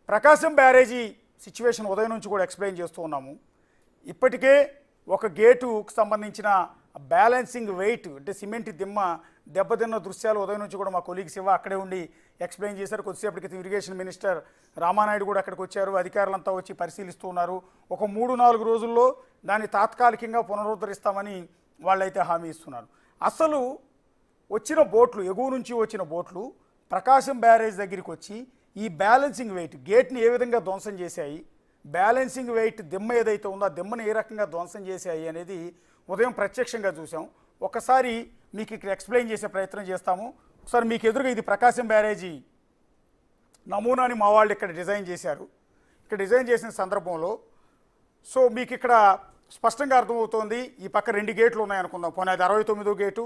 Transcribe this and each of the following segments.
ప్రకాశం బ్యారేజీ situation ఉదయం నుంచి కూడా ఎక్స్ప్లెయిన్ చేస్తూ ఉన్నాము. ఇప్పటికే ఒక గేటుకు సంబంధించిన బ్యాలెన్సింగ్ వెయిట్ అంటే సిమెంట్ దిమ్మ దెబ్బతిన్న దృశ్యాలు ఉదయం నుంచి కూడా మా కొలీగ్ శివ అక్కడే ఉండి ఎక్స్ప్లెయిన్ చేశారు. కొద్దిసేపటి క్రితం ఇరిగేషన్ మినిస్టర్ రామానాయుడు కూడా అక్కడికి వచ్చారు. అధికారులంతా వచ్చి పరిశీలిస్తూ ఉన్నారు. ఒక 3-4 రోజుల్లో దాన్ని తాత్కాలికంగా పునరుద్ధరిస్తామని వాళ్ళైతే హామీ ఇస్తున్నారు. అసలు వచ్చిన బోట్లు, ఎగువ నుంచి వచ్చిన బోట్లు ప్రకాశం బ్యారేజ్ దగ్గరికి వచ్చి ఈ బ్యాలెన్సింగ్ వెయిట్ గేట్ని ఏ విధంగా ధ్వంసం చేశాయి, బ్యాలెన్సింగ్ వెయిట్ దిమ్మ ఏదైతే ఉందో ఆ దిమ్మను ఏ రకంగా ధ్వంసం చేశాయి అనేది ఉదయం ప్రత్యక్షంగా చూసాం. ఒకసారి మీకు ఇక్కడ ఎక్స్ప్లెయిన్ చేసే ప్రయత్నం చేస్తాము. ఒకసారి మీకు ఎదురుగా ఇది ప్రకాశం బ్యారేజీ నమూనాని మా వాళ్ళు ఇక్కడ డిజైన్ చేశారు. ఇక్కడ డిజైన్ చేసిన సందర్భంలో సో మీకు ఇక్కడ స్పష్టంగా అర్థమవుతోంది. ఈ పక్క 2 గేట్లు ఉన్నాయనుకుందాం, పోనీ అది 69వ గేటు,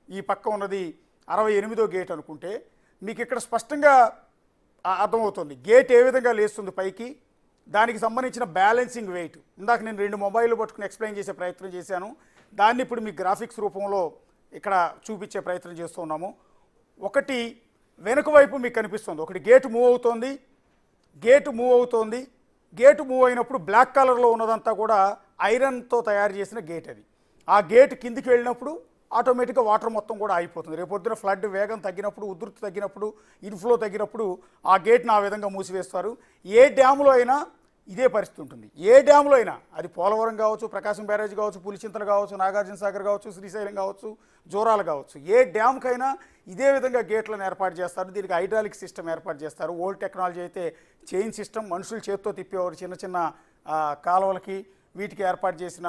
ఈ పక్క ఉన్నది 68వ గేట్ అనుకుంటే మీకు ఇక్కడ స్పష్టంగా అర్థమవుతుంది గేట్ ఏ విధంగా లేస్తుంది పైకి, దానికి సంబంధించిన బ్యాలెన్సింగ్ వెయిట్. ఇందాక నేను 2 మొబైల్ పట్టుకుని ఎక్స్ప్లెయిన్ చేసే ప్రయత్నం చేశాను. దాన్ని ఇప్పుడు మీ గ్రాఫిక్స్ రూపంలో ఇక్కడ చూపించే ప్రయత్నం చేస్తూ ఉన్నాము. ఒకటి వెనుక వైపు మీకు కనిపిస్తుంది, ఒకటి గేటు మూవ్ అవుతోంది. గేటు మూవ్ అయినప్పుడు బ్లాక్ కలర్లో ఉన్నదంతా కూడా ఐరన్తో తయారు చేసిన గేట్. అది ఆ గేట్ కిందికి వెళ్ళినప్పుడు ఆటోమేటిక్గా వాటర్ మొత్తం కూడా ఆగిపోతుంది. రేపొద్దున ఫ్లడ్ వేగం తగ్గినప్పుడు, ఉధృతి తగ్గినప్పుడు, ఇన్ఫ్లో తగ్గినప్పుడు ఆ గేట్ని ఆ విధంగా మూసివేస్తారు. ఏ డ్యాములో అయినా ఇదే పరిస్థితి ఉంటుంది. ఏ డ్యాములో అయినా, అది పోలవరం కావచ్చు, ప్రకాశం బ్యారేజ్ కావచ్చు, పులిచింతలు కావచ్చు, నాగార్జున సాగర్ కావచ్చు, శ్రీశైలం కావచ్చు, జోరాలు కావచ్చు, ఏ డ్యామ్కైనా ఇదే విధంగా గేట్లను ఏర్పాటు చేస్తారు. దీనికి హైడ్రాలిక్ సిస్టమ్ ఏర్పాటు చేస్తారు. ఓల్డ్ టెక్నాలజీ అయితే చైన్ సిస్టమ్, మనుషులు చేతితో తిప్పేవారు. చిన్న చిన్న కాలువలకి వీటికి ఏర్పాటు చేసిన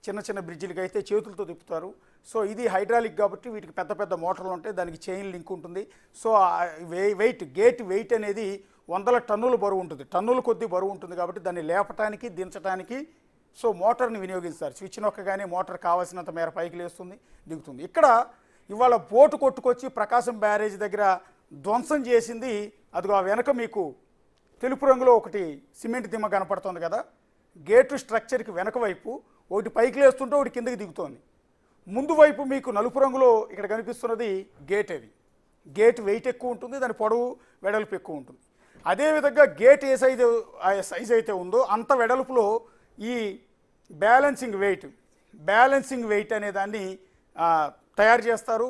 చిన్న చిన్న బ్రిడ్జిలకి అయితే చేతులతో తిప్పుతారు. సో ఇది హైడ్రాలిక్ కాబట్టి వీటికి పెద్ద పెద్ద మోటార్లు ఉంటాయి, దానికి చైన్ లింక్ ఉంటుంది. సో గేట్ వెయిట్ అనేది 100 టన్నులు బరువు ఉంటుంది, టన్నుల కొద్దీ బరువు ఉంటుంది. కాబట్టి దాన్ని లేపటానికి, దించడానికి సో మోటార్ని వినియోగిస్తారు. స్విచ్ నొక్కగానే మోటార్ కావాల్సినంత మేర పైకి లేస్తుంది, దిగుతుంది. ఇక్కడ ఇవాళ బోటు కొట్టుకొచ్చి ప్రకాశం బ్యారేజ్ దగ్గర ధ్వంసం చేసింది అదిగో ఆ వెనక మీకు తెలుపు రంగులో ఒకటి సిమెంట్ దిమ్మ కనపడుతుంది కదా. గేటు స్ట్రక్చర్కి వెనక వైపు ఒకటి పైకి లేస్తుంటే ఒకటి కిందకి దిగుతోంది. ముందు వైపు మీకు నలుపు రంగులో ఇక్కడ కనిపిస్తున్నది గేట్. అది గేట్ వెయిట్ ఎక్కువ ఉంటుంది, దాని పొడవు వెడల్పు ఎక్కువ ఉంటుంది. అదేవిధంగా గేట్ ఏ సైజ్ అయితే ఉందో అంత వెడల్పులో ఈ బ్యాలెన్సింగ్ వెయిట్ అనే దాన్ని తయారు చేస్తారు.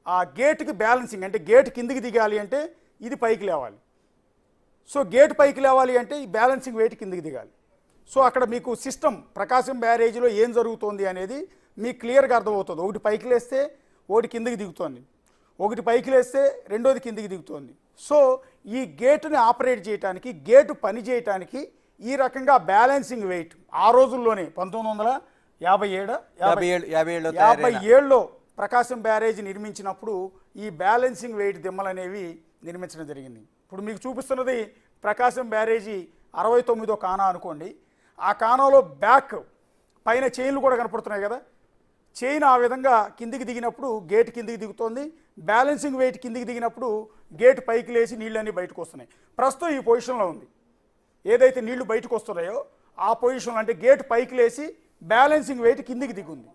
ఆ గేట్కి బ్యాలెన్సింగ్ అంటే గేట్ కిందికి దిగాలి అంటే ఇది పైకి లేవాలి. సో గేట్ పైకి లేవాలి అంటే ఈ బ్యాలెన్సింగ్ వెయిట్ కిందికి దిగాలి. సో అక్కడ మీకు సిస్టమ్ ప్రకాశం బ్యారేజీలో ఏం జరుగుతోంది అనేది మీకు క్లియర్గా అర్థమవుతుంది. ఒకటి పైకి లేస్తే ఒకటి కిందికి దిగుతోంది, ఒకటి పైకి లేస్తే రెండోది కిందికి దిగుతోంది. సో ఈ గేటుని ఆపరేట్ చేయడానికి, గేటు పని చేయడానికి ఈ రకంగా బ్యాలెన్సింగ్ వెయిట్ ఆ రోజుల్లోనే 1957లో ప్రకాశం బ్యారేజ్ నిర్మించినప్పుడు ఈ బ్యాలెన్సింగ్ వెయిట్ దిమ్మలు అనేవి నిర్మించడం జరిగింది. ఇప్పుడు మీకు చూపిస్తున్నది ప్రకాశం బ్యారేజీ 69వ కానా అనుకోండి. ఆ కానాలో బ్యాక్ పైన చైన్లు కూడా కనపడుతున్నాయి కదా. చైన్ ఆ విధంగా కిందికి దిగినప్పుడు గేట్ కిందికి దిగుతోంది, బ్యాలెన్సింగ్ వెయిట్ కిందికి దిగినప్పుడు గేట్ పైకి లేచి నీళ్ళన్నీ బయటకు వస్తున్నాయి. ప్రస్తుతం ఈ పొజిషన్లో ఉంది. ఏదైతే నీళ్లు బయటకు వస్తున్నాయో ఆ పొజిషన్లో అంటే గేట్ పైకి లేచి బ్యాలెన్సింగ్ వెయిట్ కిందికి దిగుంది.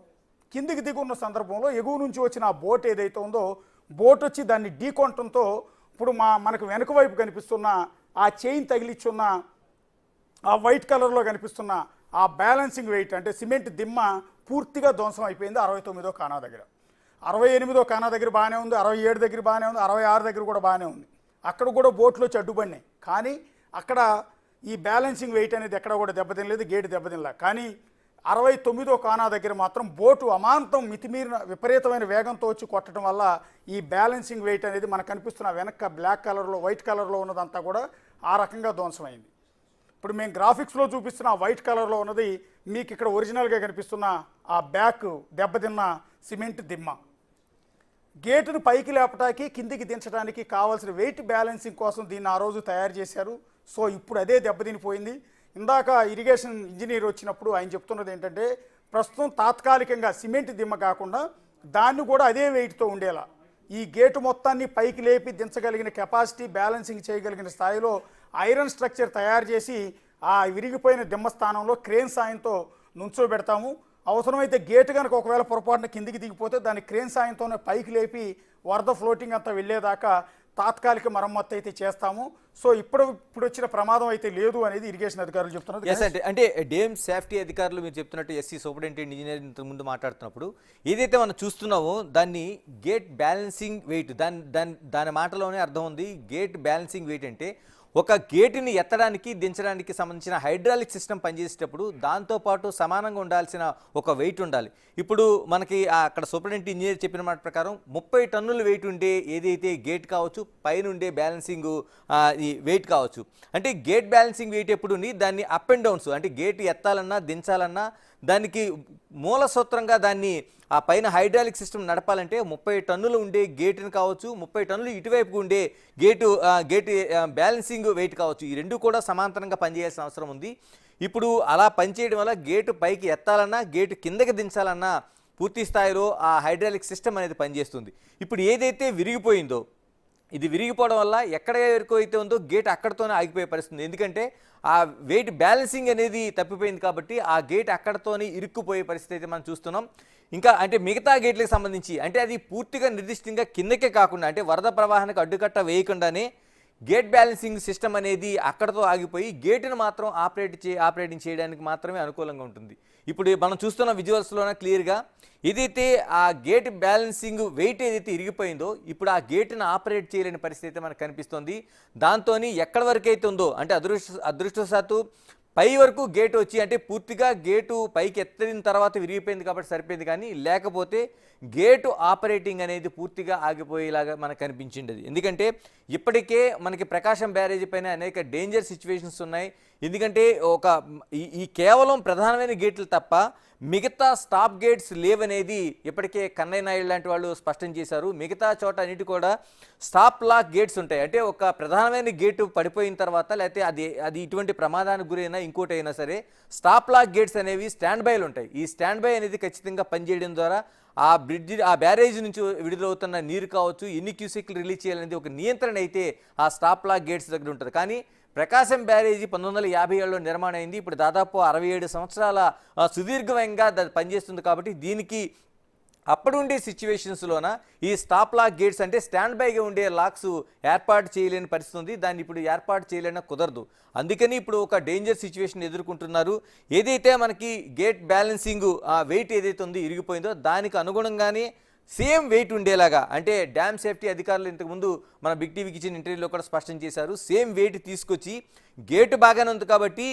కిందికి దిగున్న సందర్భంలో ఎగువ నుంచి వచ్చిన ఆ బోట్ ఏదైతే ఉందో బోట్ వచ్చి దాన్ని ఢీకొనటంతో ఇప్పుడు మనకు వెనుక వైపు కనిపిస్తున్న ఆ చైన్ తగిలిచ్చున్న ఆ వైట్ కలర్లో కనిపిస్తున్న ఆ బ్యాలెన్సింగ్ వెయిట్ అంటే సిమెంట్ దిమ్మ పూర్తిగా ధ్వంసం అయిపోయింది 69వ కానా దగ్గర. 68వ కానా దగ్గర బాగానే ఉంది, 67 దగ్గర బాగానే ఉంది, 66 దగ్గర కూడా బాగానే ఉంది. అక్కడ కూడా బోట్లు వచ్చి అడ్డుపడినాయి. కానీ అక్కడ ఈ బ్యాలెన్సింగ్ వెయిట్ అనేది ఎక్కడ కూడా దెబ్బతినలేదు, గేటు దెబ్బతినలే. కానీ 69వ కానా దగ్గర మాత్రం బోటు అమాంతం మితిమీరిన విపరీతమైన వేగంతో వచ్చి కొట్టడం వల్ల ఈ బ్యాలెన్సింగ్ వెయిట్ అనేది మనకు కనిపిస్తున్న వెనక బ్లాక్ కలర్లో వైట్ కలర్లో ఉన్నదంతా కూడా ఆ రకంగా ధ్వంసమైంది. ఇప్పుడు మేము గ్రాఫిక్స్లో చూపిస్తున్న వైట్ కలర్లో ఉన్నది మీకు ఇక్కడ ఒరిజినల్గా కనిపిస్తున్న ఆ బ్యాక్ దెబ్బతిన్న సిమెంట్ దిమ్మ. గేటును పైకి లేపటానికి, కిందికి దించడానికి కావాల్సిన వెయిట్ బ్యాలెన్సింగ్ కోసం దీన్ని ఆ రోజు తయారు చేశారు. సో ఇప్పుడు అదే దెబ్బతినిపోయింది. ఇందాక ఇరిగేషన్ ఇంజనీర్ వచ్చినప్పుడు ఆయన చెప్తున్నది ఏంటంటే ప్రస్తుతం తాత్కాలికంగా సిమెంట్ దిమ్మ కాకుండా దాన్ని కూడా అదే వెయిట్తో ఉండేలా ఈ గేటు మొత్తాన్ని పైకి లేపి దించగలిగిన కెపాసిటీ, బ్యాలెన్సింగ్ చేయగలిగిన స్థాయిలో ఐరన్ స్ట్రక్చర్ తయారు చేసి ఆ విరిగిపోయిన దిమ్మ స్థానంలో క్రేన్ సాయంతో నుంచోబెడతాము. అవసరమైతే గేటు కనుక ఒకవేళ పొరపాటున కిందికి దిగిపోతే దాన్ని క్రేన్ సాయంతోనే పైకి లేపి వరద ఫ్లోటింగ్ అంతా వెళ్ళేదాకా తాత్కాలిక మరమ్మత్తు అయితే చేస్తాము. సో ఇప్పుడు వచ్చిన ప్రమాదం అయితే లేదు అనేది ఇరిగేషన్ అధికారులు చెప్తున్నారు. అంటే డ్యామ్ సేఫ్టీ అధికారులు మీరు చెప్తున్నట్టు ఎస్సీ సూపరింటెండెంట్ ఇంజనీర్ ఇంతకు ముందు మాట్లాడుతున్నప్పుడు ఏదైతే మనం చూస్తున్నామో దాన్ని గేట్ బ్యాలెన్సింగ్ వెయిట్, దాని మాటలోనే అర్థం ఉంది. గేట్ బ్యాలెన్సింగ్ వెయిట్ అంటే ఒక గేటుని ఎత్తడానికి దించడానికి సంబంధించిన హైడ్రాలిక్ సిస్టమ్ పనిచేసేటప్పుడు దాంతోపాటు సమానంగా ఉండాల్సిన ఒక వెయిట్ ఉండాలి. ఇప్పుడు మనకి అక్కడ సూపరింటెండెంట్ ఇంజనీర్ చెప్పిన మాట ప్రకారం 30 టన్నుల వెయిట్ ఉండే ఏదైతే గేట్ కావచ్చు, పైన ఉండే బ్యాలెన్సింగ్ ఈ వెయిట్ కావచ్చు. అంటే గేట్ బ్యాలెన్సింగ్ వెయిట్ ఎప్పుడు దాన్ని అప్ అండ్ డౌన్స్, అంటే గేట్ ఎత్తాలన్నా దించాలన్నా దానికి మూల సూత్రంగా దాన్ని ఆ పైన హైడ్రాలిక్ సిస్టమ్ నడపాలంటే 30 టన్నులు ఉండే గేటుని కావచ్చు, 30 టన్నులు ఇటువైపుకు ఉండే గేటు బ్యాలెన్సింగ్ వెయిట్ కావచ్చు, ఈ రెండు కూడా సమాంతరంగా పనిచేయాల్సిన అవసరం ఉంది. ఇప్పుడు అలా పనిచేయడం వల్ల గేటు పైకి ఎత్తాలన్నా గేటు కిందకి దించాలన్నా పూర్తి స్థాయిలో ఆ హైడ్రాలిక్ సిస్టమ్ అనేది పనిచేస్తుంది. ఇప్పుడు ఏదైతే విరిగిపోయిందో ఇది విరిగిపోవడం వల్ల ఎక్కడ వరకు అయితే ఉందో గేట్ అక్కడితోనే ఆగిపోయే పరిస్థితి. ఎందుకంటే ఆ వెయిట్ బ్యాలెన్సింగ్ అనేది తప్పిపోయింది కాబట్టి ఆ గేట్ అక్కడితోనే ఇరుక్కుపోయే పరిస్థితి అయితే మనం చూస్తున్నాం. ఇంకా అంటే మిగతా గేట్లకు సంబంధించి అంటే అది పూర్తిగా నిర్దిష్టంగా కిందకే కాకుండా అంటే వరద ప్రవాహానికి అడ్డుకట్ట వేయకుండానే గేట్ బ్యాలెన్సింగ్ సిస్టమ్ అనేది అక్కడతో ఆగిపోయి గేటును మాత్రం ఆపరేటింగ్ చేయడానికి మాత్రమే అనుకూలంగా ఉంటుంది. ఇప్పుడు మనం చూస్తున్న విజువల్స్లోనే క్లియర్గా ఏదైతే ఆ గేట్ బ్యాలెన్సింగ్ వెయిట్ ఏదైతే ఇరిగిపోయిందో ఇప్పుడు ఆ గేటును ఆపరేట్ చేయలేని పరిస్థితి మనకు కనిపిస్తుంది. దాంతో ఎక్కడి వరకు అయితే ఉందో అంటే అదృష్టవశాత్తు పై వరకు గేటు వచ్చి అంటే పూర్తిగా గేటు పైకి ఎత్తిన తర్వాత విరిగిపోయింది కాబట్టి సరిపోయింది, కానీ లేకపోతే గేటు ఆపరేటింగ్ అనేది పూర్తిగా ఆగిపోయేలాగా మనకు కనిపించింది. ఎందుకంటే ఇప్పటికే మనకి ప్రకాశం బ్యారేజీ పైన అనేక డేంజర్ సిచ్యువేషన్స్ ఉన్నాయి. ఎందుకంటే ఈ కేవలం ప్రధానమైన గేట్లు తప్ప మిగతా స్టాప్ గేట్స్ లేవనేది ఇప్పటికే కన్నయ్య నాయుడు లాంటి వాళ్ళు స్పష్టం చేశారు. మిగతా చోట అన్నిటి కూడా స్టాప్ లాక్ గేట్స్ ఉంటాయి. అంటే ఒక ప్రధానమైన గేటు పడిపోయిన తర్వాత లేకపోతే అది ఇటువంటి ప్రమాదానికి గురైనా ఇంకోటి అయినా సరే స్టాప్ లాక్ గేట్స్ అనేవి స్టాండ్ బైలు ఉంటాయి. ఈ స్టాండ్ బై అనేది ఖచ్చితంగా పనిచేయడం ద్వారా ఆ బ్యారేజ్ నుంచి విడుదలవుతున్న నీరు కావచ్చు, ఎన్ని క్యూసెక్లు రిలీజ్ చేయాలనేది ఒక నియంత్రణ అయితే ఆ స్టాప్ లాక్ గేట్స్ దగ్గర ఉంటుంది. కానీ ప్రకాశం బ్యారేజీ 1957లో నిర్మాణం అయింది. ఇప్పుడు దాదాపు 67 సంవత్సరాల సుదీర్ఘంగా పనిచేస్తుంది. కాబట్టి దీనికి అప్పుడుండే సిచ్యువేషన్స్లోన ఈ స్టాప్ లాక్ గేట్స్ అంటే స్టాండ్ బైగా ఉండే లాక్స్ ఏర్పాటు చేయలేని పరిస్థితి ఉంది. దాన్ని ఇప్పుడు ఏర్పాటు చేయలేని కుదరదు. అందుకని ఇప్పుడు ఒక డేంజర్ సిచ్యువేషన్ ఎదుర్కొంటున్నారు. ఏదైతే మనకి గేట్ బ్యాలెన్సింగ్ వెయిట్ ఏదైతే ఉందో ఇరిగిపోయిందో దానికి అనుగుణంగానే సేమ్ వెయిట్ ఉండేలాగా అంటే డ్యామ్ సేఫ్టీ అధికారులు ఇంతకుముందు మన బిగ్ టీవీకి ఇచ్చిన ఇంటర్వ్యూలో కూడా స్పష్టం చేశారు. సేమ్ వెయిట్ తీసుకొచ్చి గేటు బాగానే ఉంది కాబట్టి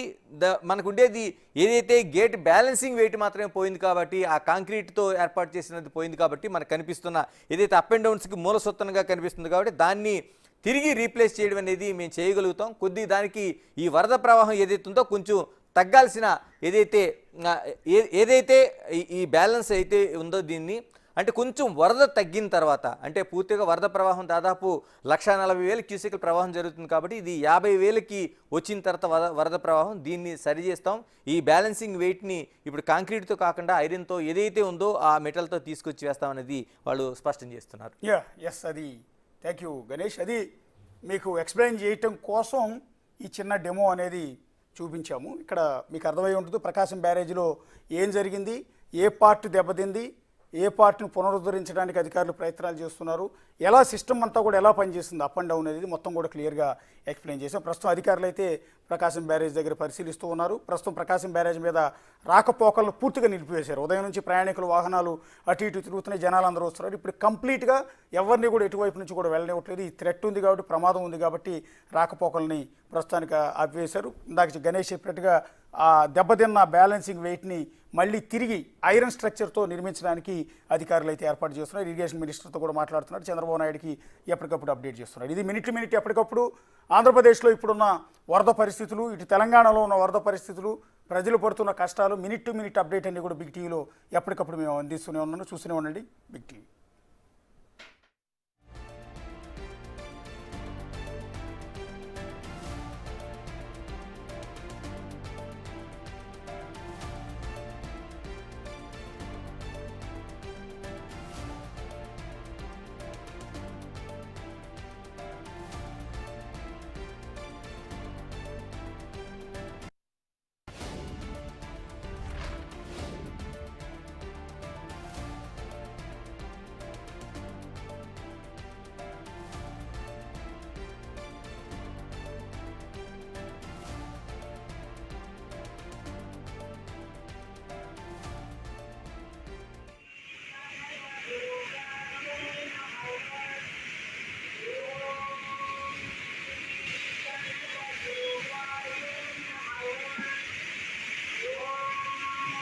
మనకు ఉండేది ఏదైతే గేట్ బ్యాలెన్సింగ్ వెయిట్ మాత్రమే పోయింది కాబట్టి ఆ కాంక్రీట్తో ఏర్పాటు చేసినది పోయింది కాబట్టి మనకు కనిపిస్తున్న ఏదైతే అప్ అండ్ డౌన్స్కి మూల సొత్తంగా కనిపిస్తుంది కాబట్టి దాన్ని తిరిగి రీప్లేస్ చేయడం అనేది మేము చేయగలుగుతాం. దానికి ఈ వరద ప్రవాహం ఏదైతే ఉందో కొంచెం తగ్గాల్సిన ఏదైతే ఈ బ్యాలెన్స్ అయితే ఉందో దీన్ని అంటే కొంచెం వరద తగ్గిన తర్వాత అంటే పూర్తిగా వరద ప్రవాహం దాదాపు 1,40,000 క్యూసెక్ల ప్రవాహం జరుగుతుంది కాబట్టి ఇది 50,000కి వచ్చిన తర్వాత వరద ప్రవాహం దీన్ని సరి చేస్తాం. ఈ బ్యాలెన్సింగ్ వెయిట్ని ఇప్పుడు కాంక్రీట్తో కాకుండా ఐరన్తో ఏదైతే ఉందో ఆ మెటల్తో తీసుకొచ్చి వేస్తామనేది వాళ్ళు స్పష్టం చేస్తున్నారు. ఎస్, అది థ్యాంక్ యూ గణేష్. అది మీకు ఎక్స్ప్లెయిన్ చేయటం కోసం ఈ చిన్న డెమో అనేది చూపించాము. ఇక్కడ మీకు అర్థమై ఉంటుంది ప్రకాశం బ్యారేజీలో ఏం జరిగింది, ఏ పార్ట్ దెబ్బతింది, ఏ పార్ట్ని పునరుద్ధరించడానికి అధికారులు ప్రయత్నాలు చేస్తున్నారు, ఎలా సిస్టమ్ అంతా కూడా ఎలా పనిచేస్తుంది అప్ అండ్ డౌన్ అనేది మొత్తం కూడా క్లియర్గా ఎక్స్ప్లెయిన్ చేసాం. ప్రస్తుతం అధికారులు అయితే ప్రకాశం బ్యారేజ్ దగ్గర పరిశీలిస్తూ ఉన్నారు. ప్రస్తుతం ప్రకాశం బ్యారేజ్ మీద రాకపోకలను పూర్తిగా నిలిపివేశారు. ఉదయం నుంచి ప్రయాణికుల వాహనాలు అటు ఇటు తిరుగుతున్నాయి, జనాలు అందరూ వస్తున్నారు. ఇప్పుడు కంప్లీట్గా ఎవరిని కూడా ఎటువైపు నుంచి కూడా వెళ్ళనివ్వట్లేదు. ఈ థ్రెట్ ఉంది కాబట్టి, ప్రమాదం ఉంది కాబట్టి రాకపోకల్ని ప్రస్తుతానికి ఆపివేశారు. ఇందాక గణేష్ చెప్పినట్టుగా ఆ దెబ్బతిన్న బ్యాలెన్సింగ్ వెయిట్ని మళ్ళీ తిరిగి ఐరన్ స్ట్రక్చర్తో నిర్మించడానికి అధికారులు అయితే ఏర్పాటు చేస్తున్నారు. ఇరిగేషన్ మినిస్టర్తో కూడా మాట్లాడుతున్నారు. చంద్రబాబు నాయుడుకి ఎప్పటికప్పుడు అప్డేట్ చేస్తున్నారు. ఇది మినిట్ ఎప్పటికప్పుడు ఆంధ్రప్రదేశ్లో ఇప్పుడున్న వరద పరిస్థితులు, ఇటు తెలంగాణలో ఉన్న వరద పరిస్థితులు, ప్రజలు పడుతున్న కష్టాలు మినిట్ అప్డేట్ అన్ని కూడా బిగ్ టీవీలో ఎప్పటికప్పుడు మేము అందిస్తూనే ఉన్నాను. చూస్తూనే ఉండండి బిగ్ టీవీ.